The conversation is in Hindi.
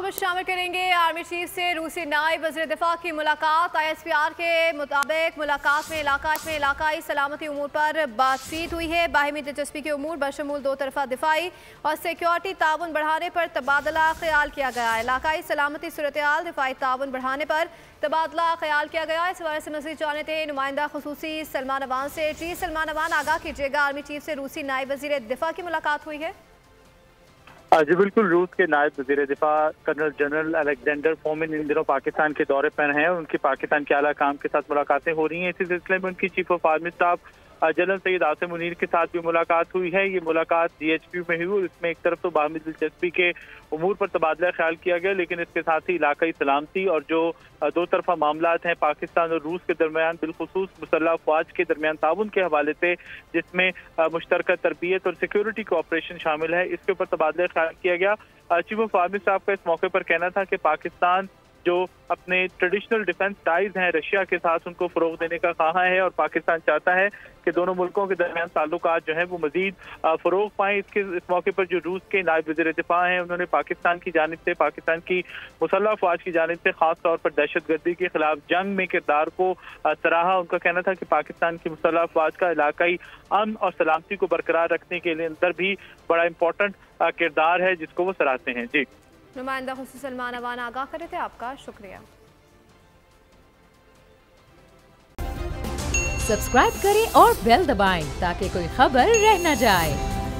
में शामिल करेंगे आर्मी चीफ से रूसी नायब वज़ीर दिफा की मुलाकात। ISPR के मुताबिक मुलाकात में इलाकाई सलामती उमूर पर बातचीत हुई है। बाहिमी दिलचस्पी के उमूर बशमूल दो तरफा दिफाई और सिक्योरिटी ताउन बढ़ाने पर तबादला ख्याल किया गया। इलाकाई सलामती सूरत-ए-हाल दिफाई ताउन बढ़ाने पर तबादला ख्याल किया गया। इस बारे से मज़ीद जानते हैं नुमाइंदा खुसूसी सलमान अवान से। जी सलमान अवान, आगाह कीजिएगा, आर्मी चीफ से रूसी नायब वज़ीर दिफा की मुलाकात हुई है? जी बिल्कुल, रूस के नायब वज़ीर दिफा कर्नल जनरल अलेक्जेंडर फोमिन इन दिनों पाकिस्तान के दौरे पर हैं और उनकी पाकिस्तान के आला काम के साथ मुलाकातें हो रही हैं। इसी सिलसिले में उनकी chief of army staff general Syed Asim Munir के साथ भी मुलाकात हुई है। ये मुलाकात GHQ में हुई। इसमें एक तरफ तो बाहमी दिलचस्पी के उमूर पर तबादला ख्याल किया गया, लेकिन इसके साथ ही इलाकाई सलामती और जो दो तरफा मामलात हैं पाकिस्तान और रूस के दरमियान, बिलखुसूस मुसल्लह अफवाज के दरमियान ताउन के हवाले से, जिसमें मुश्तरका तरबियत और सिक्योरिटी कोऑपरेशन शामिल है, इसके ऊपर तबादला ख्याल किया गया। चीफ ऑफ आर्मी स्टाफ का इस मौके पर कहना था कि पाकिस्तान जो अपने ट्रेडिशनल डिफेंस टाइज हैं रशिया के साथ, उनको फरोग देने का ख्वाह है और पाकिस्तान चाहता है कि दोनों मुल्कों के दरमियान ताल्लुकात जो हैं वो मजीद फरोग पाएं। इस मौके पर जो रूस के नायब वज़ीर दिफा हैं, उन्होंने पाकिस्तान की जानिब से, पाकिस्तान की मुसल्लह अफवाज की जानिब से खास तौर पर दहशतगर्दी के खिलाफ जंग में किरदार को सराहा। उनका कहना था कि पाकिस्तान की मुसल्लह अफवाज का इलाकाई अमन और सलामती को बरकरार रखने के लिए अंदर भी बड़ा इंपॉर्टेंट किरदार है, जिसको वो सराहते हैं। जी, नुमाइंदा खुसूसी सलमान अवान आगाह करे थे, आपका शुक्रिया। सब्सक्राइब करें और बेल दबाएं ताकि कोई खबर रह न जाए।